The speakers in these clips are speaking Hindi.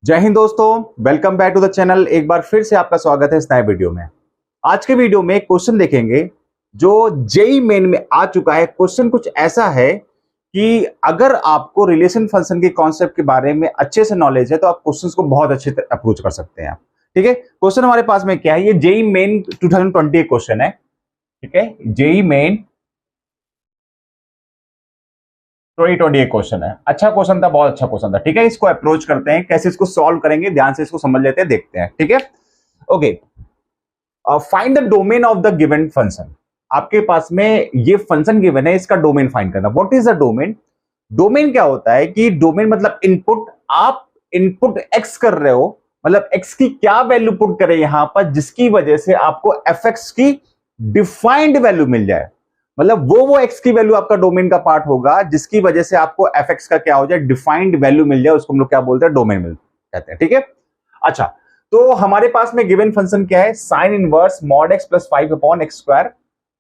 जय हिंद दोस्तों, welcome back to the channel. एक बार फिर से आपका स्वागत है इस नए वीडियो में। आज के वीडियो में क्वेश्चन देखेंगे जो जेई मेन में आ चुका है। क्वेश्चन कुछ ऐसा है कि अगर आपको रिलेशन फंक्शन के कॉन्सेप्ट के बारे में अच्छे से नॉलेज है तो आप क्वेश्चंस को बहुत अच्छे से अप्रोच कर सकते हैं। ठीक है, क्वेश्चन हमारे पास में क्या है, ये जेई मेन 2020 क्वेश्चन है। ठीक है, जेई मेन 2020 क्वेश्चन है। अच्छा क्वेश्चन था, बहुत अच्छा क्वेश्चन था। ठीक है, इसको अप्रोच करते हैं, कैसे इसको सॉल्व करेंगे, ध्यान से इसको समझ लेते हैं, देखते हैं। ठीक है, okay. Find the domain of the given function. आपके पास में ये फंक्शन गिवन है, इसका डोमेन फाइंड करना। What is the domain? Domain क्या होता है कि डोमेन मतलब इनपुट। आप इनपुट एक्स कर रहे हो, मतलब एक्स की क्या वैल्यू पुट करें यहां पर जिसकी वजह से आपको एफ एक्स की डिफाइंड वैल्यू मिल जाए। मतलब वो एक्स की वैल्यू आपका डोमेन का पार्ट होगा जिसकी वजह से आपको एफ एक्स का क्या हो जाए, डिफाइंड वैल्यू मिल जाए। उसको हम लोग क्या बोलते हैं, डोमेन मिल कहते हैं। ठीक है, अच्छा तो हमारे पास में गिवन फंक्शन क्या है, sine inverse mod x plus 5 upon x square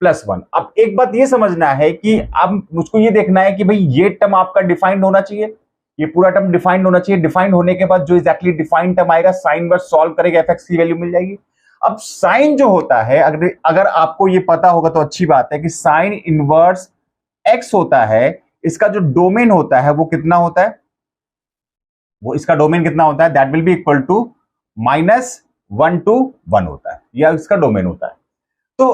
plus 1। अब एक बात ये समझना है कि अब मुझको ये देखना है कि भाई ये टर्म आपका डिफाइंड होना चाहिए, ये पूरा टर्म डिफाइंड होना चाहिए। डिफाइंड होने के बाद जो एक्जैक्टली डिफाइंड टर्म आएगा, साइन इनवर्स सॉल्व करेगा, एफ एक्स की वैल्यू मिल जाएगी। अब साइन जो होता है, अगर आपको ये पता होगा तो अच्छी बात है कि साइन इनवर्स एक्स होता है, इसका जो डोमेन होता है वो कितना होता है, वो इसका डोमेन कितना होता है, that will be equal to -1 to 1 होता है, या इसका डोमेन होता है। तो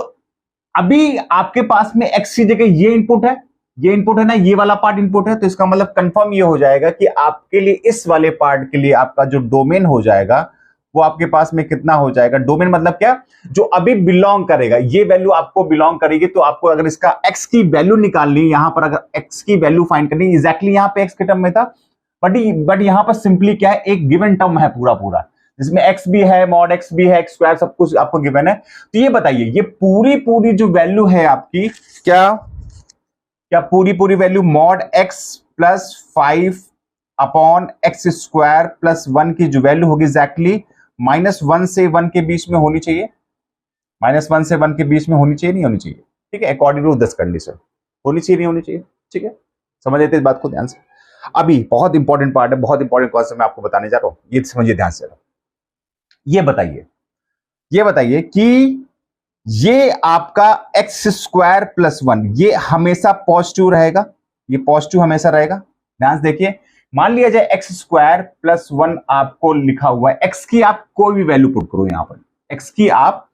अभी आपके पास में एक्स की जगह ये इनपुट है, ये इनपुट है ना, ये वाला पार्ट इनपुट है। तो इसका मतलब कंफर्म ये हो जाएगा कि आपके लिए इस वाले पार्ट के लिए आपका जो डोमेन हो जाएगा वो आपके पास में कितना हो जाएगा। डोमेन मतलब क्या, जो अभी बिलोंग करेगा, ये वैल्यू आपको बिलोंग करेगी। तो आपको अगर इसका एक्स की वैल्यू निकालनी, यहां पर अगर एक्स की वैल्यू फाइंड करनी, एग्जैक्टली यहां पे एक्स के टर्म में था, बट यहां पर सिंपली क्या है, एक गिवन टर्म है पूरा पूरा जिसमें एक्स भी है, मॉड एक्स भी है, एक्स स्क्वायर सब कुछ आपको गिवन है। तो ये बताइए, ये पूरी पूरी जो वैल्यू है आपकी, क्या क्या पूरी पूरी value mod x plus 5 upon x square plus 1 की जो वैल्यू होगी एग्जैक्टली -1 से 1 के बीच में होनी चाहिए। -1 से 1 के बीच में होनी चाहिए, नहीं होनी चाहिए? ठीक है, अकॉर्डिंग टू दिस कंडीशन होनी चाहिए, नहीं होनी चाहिए? ठीक है, समझ लेते इस बात को ध्यान से। अभी बहुत इंपॉर्टेंट पार्ट है, बहुत इंपॉर्टेंट कॉन्सेप्ट मैं आपको बताने जा रहा हूं, ये समझिए ध्यान से। ये बताइए कि ये आपका एक्स स्क्वायर प्लस 1 ये हमेशा पॉजिटिव रहेगा, ये पॉजिटिव हमेशा रहेगा। ध्यान से देखिए, मान लिया जाए एक्स स्क्वायर प्लस 1 आपको लिखा हुआ है। एक्स की आप कोई भी वैल्यू पुट करो, यहां पर एक्स की आप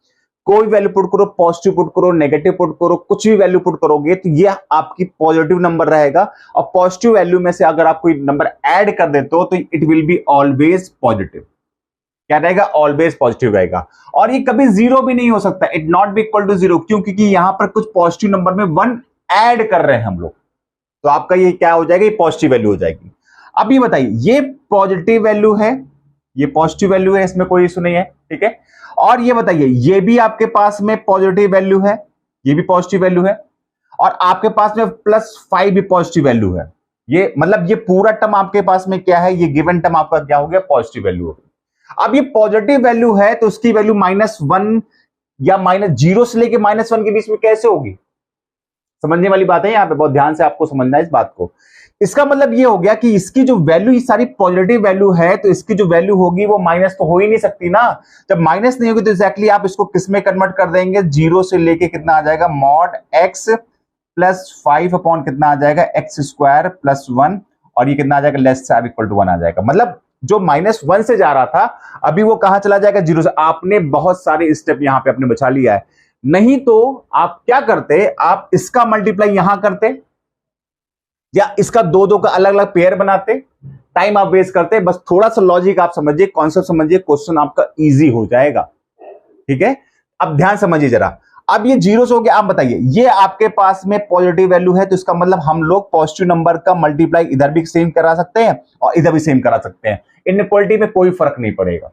कोई वैल्यू पुट करो, पॉजिटिव पुट करो, नेगेटिव पुट करो, कुछ भी वैल्यू पुट करोगे तो ये आपकी पॉजिटिव नंबर रहेगा। और पॉजिटिव वैल्यू में से अगर आप कोई नंबर ऐड कर देते हो तो it will be always positive. क्या रहेगा, ऑलवेज पॉजिटिव रहेगा। और ये कभी जीरो भी नहीं हो सकता, it not be equal to zero, क्योंकि यहां पर कुछ पॉजिटिव नंबर में 1 ऐड कर रहे हैं हम लोग। तो आपका ये क्या हो जाएगा, ये पॉजिटिव वैल्यू हो जाएगी। अब ये बताइए, ये पॉजिटिव वैल्यू है, ये पॉजिटिव वैल्यू है, इसमें कोई इशू नहीं है। ठीक है, और ये बताइए, ये भी आपके पास में पॉजिटिव वैल्यू है, ये भी पॉजिटिव वैल्यू है, और आपके पास में +5 भी पॉजिटिव वैल्यू है। ये मतलब ये पूरा टर्म आपके पास में क्या है, ये गिवन टर्म आपका क्या हो गया, पॉजिटिव वैल्यू हो गया। अब ये पॉजिटिव वैल्यू है तो उसकी वैल्यू -1 या -0 से लेके -1 के बीच में कैसे होगी, समझने वाली बात है। यहां पे बहुत ध्यान से आपको समझना है इस बात को। इसका मतलब ये हो गया कि इसकी जो वैल्यू, ये सारी पॉजिटिव वैल्यू है, तो इसकी जो वैल्यू होगी वो माइनस तो हो ही नहीं सकती ना। जब माइनस नहीं होगी तो एग्जैक्टली आप इसको किस में कन्वर्ट कर देंगे, 0 से लेके कितना आ जाएगा, मॉड एक्स प्लस 5 अपॉन कितना आ जाएगा, एक्स स्क्वायर प्लस 1, और ये कितना आ जाएगा, लेस से इक्वल टू 1 आ जाएगा। मतलब जो -1 से जा रहा था अभी वो कहां चला जाएगा, 0 से। आपने बहुत सारे स्टेप यहां पे अपने बचा लिया है, नहीं तो आप क्या करते, आप इसका मल्टीप्लाई यहां करते या इसका दो का अलग अलग पेयर बनाते, टाइम आप वेस्ट करते। बस थोड़ा सा लॉजिक आप समझिए, कॉन्सेप्ट समझिए, क्वेश्चन आपका इजी हो जाएगा। ठीक है, अब ध्यान समझिए जरा। अब ये 0 से हो गया, आप बताइए, ये आपके पास में पॉजिटिव वैल्यू है तो इसका मतलब हम लोग पॉजिटिव नंबर का मल्टीप्लाई इधर भी सेम करा सकते हैं और इधर भी सेम करा सकते हैं। इनइक्वालिटी में कोई फर्क नहीं पड़ेगा,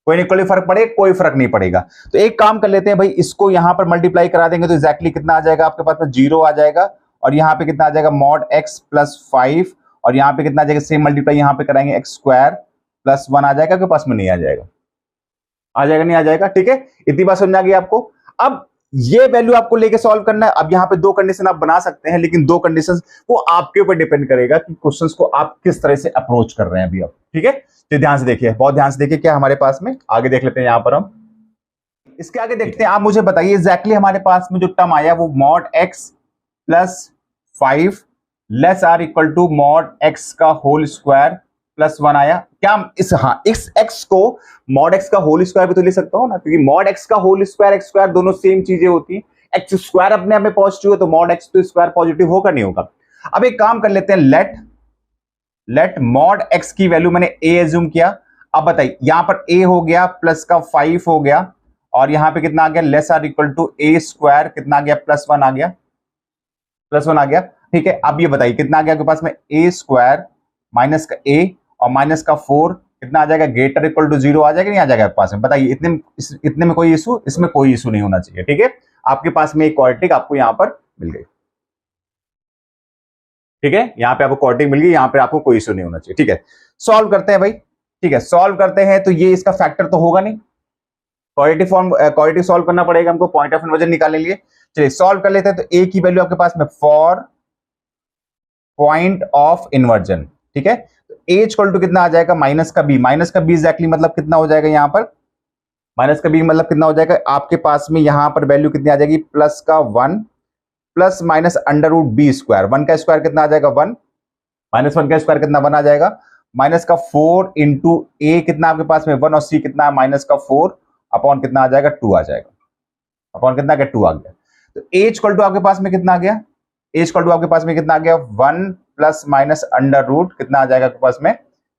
कोई इनइक्वालिटी फर्क पड़े, कोई फर्क नहीं पड़ेगा। तो एक काम कर लेते हैं भाई, इसको यहां पर मल्टीप्लाई करा देंगे तो एग्जैक्टली कितना आ जाएगा, आपके पास में 0 आ जाएगा, और यहां पे कितना आ जाएगा, मॉड एक्स प्लस 5, और यहां पे कितना आ जाएगा, सेम मल्टीप्लाई यहां पे कराएंगे, एक्स स्क्वायर प्लस 1 आ जाएगा, आपके पास में नहीं आ जाएगा, आ जाएगा नहीं आ जाएगा। ठीक है, इतनी बात समझ आ गई आपको। अब ये वैल्यू आपको लेके सॉल्व करना है। अब यहाँ पे दो कंडीशन आप बना सकते हैं, लेकिन दो कंडीशंस वो आपके ऊपर डिपेंड करेगा कि क्वेश्चंस को आप किस तरह से अप्रोच कर रहे हैं अभी। अब ठीक है, तो ध्यान से देखिए, बहुत ध्यान से देखिए, क्या हमारे पास में आगे देख लेते हैं। यहां पर हम इसके आगे देखते हैं। आप मुझे बताइए एग्जैक्टली हमारे पास में जो टर्म आया वो mod x plus 5 less or equal to mod x का होल स्क्वायर प्लस 1 आया क्या? इस एक्स को मॉड एक्स का होल स्क्वायर भी तो ले सकता हूं ना, क्योंकि मॉड एक्स का होल स्क्वायर एक्स स्क्वायर दोनों सेम चीजें होती हैं। एक्स स्क्वायर अपने आप में पॉजिटिव है तो मॉड एक्स तो स्क्वायर पॉजिटिव होगा नहीं होगा। अब एक काम कर लेते हैं, लेट मॉड एक्स की वैल्यू मैंने ए एज्यूम किया। अब बताइए यहां पर ए हो गया प्लस का 5 हो गया और यहां पे कितना आ गया? Less or equal to a square, कितना आ गया? प्लस 1 आ गया, प्लस 1 आ गया। ठीक है, अब ये बताइए कितना आ गया आपके पास में? ए स्क्वायर माइनस का ए और माइनस का 4 कितना आ जाएगा? ग्रेटर इक्वल टू 0 आ जाएगा नहीं आ जाएगा आपके पास में? बताइए इतने में कोई इशू? इसमें कोई इशू नहीं होना चाहिए। ठीक है, आपके पास में एक क्वाड्रेटिक आपको यहां पर मिल गई। ठीक है, यहां पे आपको क्वाड्रेटिक मिल गई, यहां पे आपको कोई इशू नहीं होना चाहिए। ठीक है, सॉल्व करते हैं भाई। ठीक है, सॉल्व करते हैं तो ये इसका फैक्टर तो होगा नहीं, क्वाड्रेटिक सॉल्व करना पड़ेगा हमको पॉइंट ऑफ इन्वर्जन निकालने के लिए। चलिए सॉल्व कर लेते हैं। तो ए की वैल्यू आपके पास में फॉर पॉइंट ऑफ इन्वर्जन। ठीक है, तो ए इक्वल टू कितना आ जाएगा? माइनस का बी। माइनस का बी एग्जैक्टली मतलब कितना हो जाएगा यहां पर? माइनस का बी मतलब कितना हो जाएगा आपके पास में? यहां पर वैल्यू कितनी आ जाएगी? प्लस का 1 plus minus under root b square. 1 का स्क्वायर कितना आ जाएगा? 1 माइनस 1 का स्क्वायर कितना 1 आ जाएगा? माइनस का 4 इंटू ए कितना आपके पास में? 1 और सी कितना है? माइनस का 4 अपॉन कितना आ जाएगा? 2 आ जाएगा। अपॉन कितना आ गया? 2 आ गया। तो ए इक्वल टू आपके पास में कितना आ गया? ए इक्वल टू आपके पास में कितना आ गया? 1 प्लस माइनस अंडर रूट कितना आ जाएगा आपके पास में?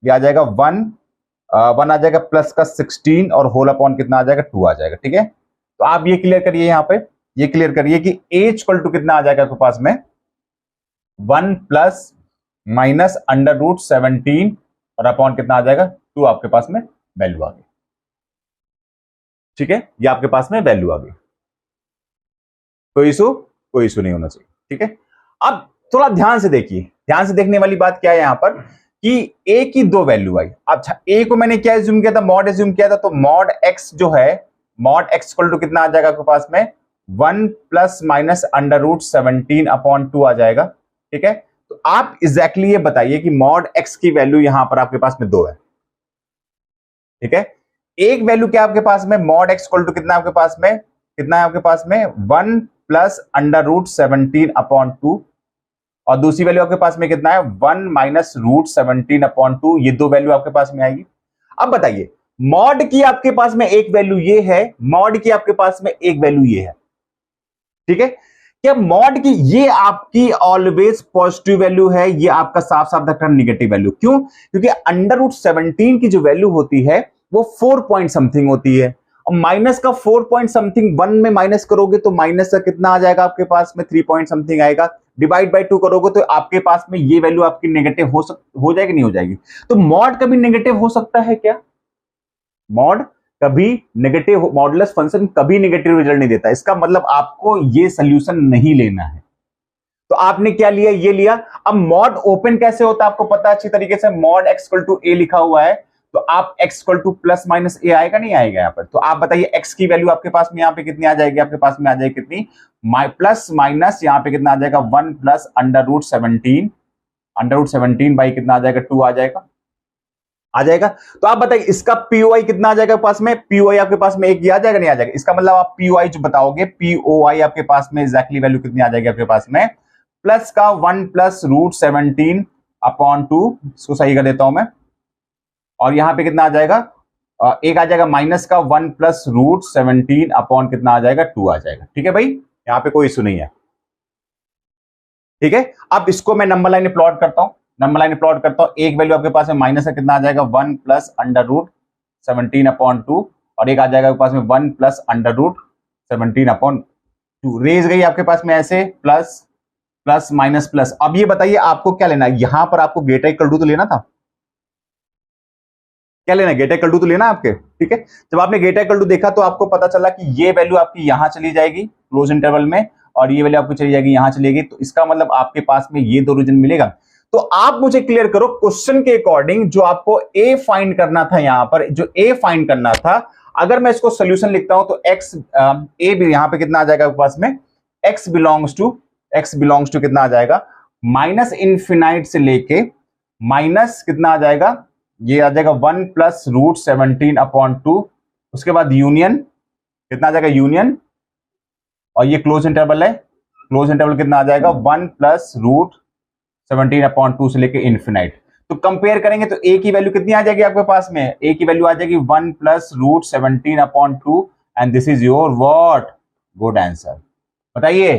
ये आ जाएगा 1 आ जाएगा प्लस का 16 और होल अपॉन कितना आ जाएगा? 2 आ जाएगा। ठीक है, तो आप ये क्लियर करिए, यहां पे ये क्लियर करिए कि ए इक्वल टू कितना आ जाएगा आपके पास में? 1 प्लस माइनस अंडर रूट 17 और अपॉन कितना आ जाएगा? 2 आपके पास में वैल्यू आ गई। ठीक है, ये आपके पास में वैल्यू आ गई, कोई इशू नहीं होना चाहिए। ठीक है, अब थोड़ा ध्यान से देखिए, ध्यान से देखने वाली बात क्या है यहां पर कि ए की दो वैल्यू आई। अच्छा, ए को मैंने क्या एज्यूम किया था? मॉड एज्यूम किया था। तो मॉड एक्स जो है, मॉड एक्स इक्वल टू कितना आ जाएगा आपके पास में? 1 plus minus under root 17 upon 2 आ जाएगा। ठीक है, तो आप एग्जैक्टली ये बताइए कि मॉड एक्स की वैल्यू यहां पर आपके पास में 2 है। ठीक है, एक वैल्यू क्या आपके पास में? मॉड एक्स इक्वल टू कितना आपके पास में? कितना है आपके पास में? 1 प्लस अंडर रूट 17 अपॉन 2 और दूसरी वैल्यू आपके पास में कितना है? 1 माइनस रूट 17 अपॉन 2। ये दो वैल्यू आपके पास में आएगी। अब बताइए मॉड की आपके पास में एक वैल्यू ये है, मॉड की आपके पास में एक वैल्यू ये है। ठीक है, क्या मॉड की ये आपकी ऑलवेज पॉजिटिव वैल्यू है, ये आपका साफ साफ रखना नेगेटिव वैल्यू। क्यों? क्योंकि अंडर रूट 17 की जो वैल्यू होती है वो 4 पॉइंट समथिंग होती है और माइनस का 4 पॉइंट समथिंग 1 में माइनस करोगे तो माइनस का कितना आ जाएगा आपके पास में? 3 पॉइंट समथिंग आएगा। डिवाइड बाय 2 करोगे तो आपके पास में ये वैल्यू आपकी नेगेटिव हो जाएगी नहीं हो जाएगी? तो मॉड कभी नेगेटिव हो सकता है क्या? मॉड कभी नेगेटिव, मॉडुलस फंक्शन कभी नेगेटिव रिजल्ट नहीं देता। इसका मतलब आपको ये सोल्यूशन नहीं लेना है। तो आपने क्या लिया? ये लिया। अब मॉड ओपन कैसे होता है आपको पता है अच्छी तरीके से। Mod X equal to A लिखा हुआ है तो आप X equal to plus minus A आएगा नहीं आएगा यहाँ पर? तो आप बताइए एक्स की वैल्यू आपके पास में यहाँ पे कितनी आ जाएगी? आपके पास में आ जाएगी कितनी? प्लस माइनस यहाँ पे कितना आ जाएगा? 1 plus under root 17, under root 17 by कितना आ जाएगा? 2 आ जाएगा। तो आप बताइए इसका पीओआई कितना आ जाएगा पास में? पीओआई आपके पास में एक ही आ जाएगा नहीं आ जाएगा? इसका मतलब आप पीओआई जो बताओगे, पीओआई आपके पास में एग्जैक्टली वैल्यू कितनी आ जाएगी आपके पास में? प्लस का 1 प्लस रूट 17 अपॉन 2, इसको सही कर देता हूं मैं, और यहां पे कितना आ जाएगा? एक आ जाएगा माइनस का 1 प्लस रूट 17 अपॉन कितना आ जाएगा? 2 आ जाएगा। ठीक है भाई, यहां पे कोई इशू नहीं है। ठीक है, अब इसको मैं नंबर लाइन प्लॉट करता हूं, नंबर लाइन प्लॉट करता हूं। एक वैल्यू आपके पास में माइनस का कितना आ जाएगा? 1 प्लस अंडर रूट 17 अपॉन 2 और एक आ जाएगा आपके पास में 1 प्लस अंडर रूट 17 अपॉन 2। रेज गई आपके पास में ऐसे प्लस प्लस माइनस प्लस। अब ये बताइए आपको क्या लेना है? यहां पर आपको गेटा इक्वल टू तो लेना था, क्या लेना है? गेटा इक्वल टू तो लेना आपके। ठीक है, जब आपने गेटा इक्वल टू देखा तो आपको पता चला कि ये वैल्यू आपकी यहां चली जाएगी क्लोज इंटरवल में और ये वैल्यू आपको चली जाएगी यहां चली जाएगी। तो इसका मतलब आपके पास में ये दो रीजन मिलेगा। तो आप मुझे क्लियर करो क्वेश्चन के अकॉर्डिंग जो आपको ए फाइंड करना था, यहां पर जो ए फाइंड करना था, अगर मैं इसको सोल्यूशन लिखता हूं तो एक्स ए भी यहां पे कितना आ जाएगा पास में, एक्स बिलोंग्स टू कितना आ जाएगा, माइनस इन्फिनाइट से लेके माइनस कितना आ जाएगा, ये आ जाएगा 1 प्लस रूट 17/2, उसके बाद यूनियन कितना आ जाएगा, यूनियन, और ये क्लोज इंटरवल है, क्लोज इंटरवल कितना आ जाएगा 1 प्लस रूट 17/2 से लेके इन्फिनाइट। तो कंपेयर करेंगे तो ए की वैल्यू कितनी आ जाएगी आपके पास में, ए की वैल्यू आ जाएगी 1 plus root 17/2 and this is your what, good answer. बताइए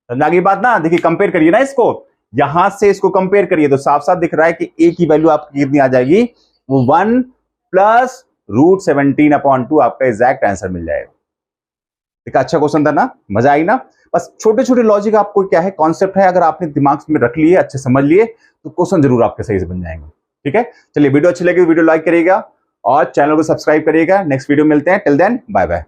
समझ आ गई बात ना। देखिए कंपेयर करिए ना इसको, यहां से इसको कंपेयर करिए तो साफ साफ दिख रहा है कि ए की वैल्यू आपकी कितनी आ जाएगी, वो 1 प्लस रूट 17/2 आपका एग्जैक्ट आंसर मिल जाएगा। देखा अच्छा क्वेश्चन था ना, मजा आई ना। बस छोटे छोटे लॉजिक आपको क्या है, कॉन्सेप्ट है, अगर आपने दिमाग में रख लिए, अच्छे समझ लिए, तो क्वेश्चन जरूर आपके सही से बन जाएंगे। ठीक है, चलिए वीडियो अच्छी लगी तो वीडियो लाइक करिएगा और चैनल को सब्सक्राइब करिएगा। नेक्स्ट वीडियो मिलते हैं, टिल देन बाय बाय।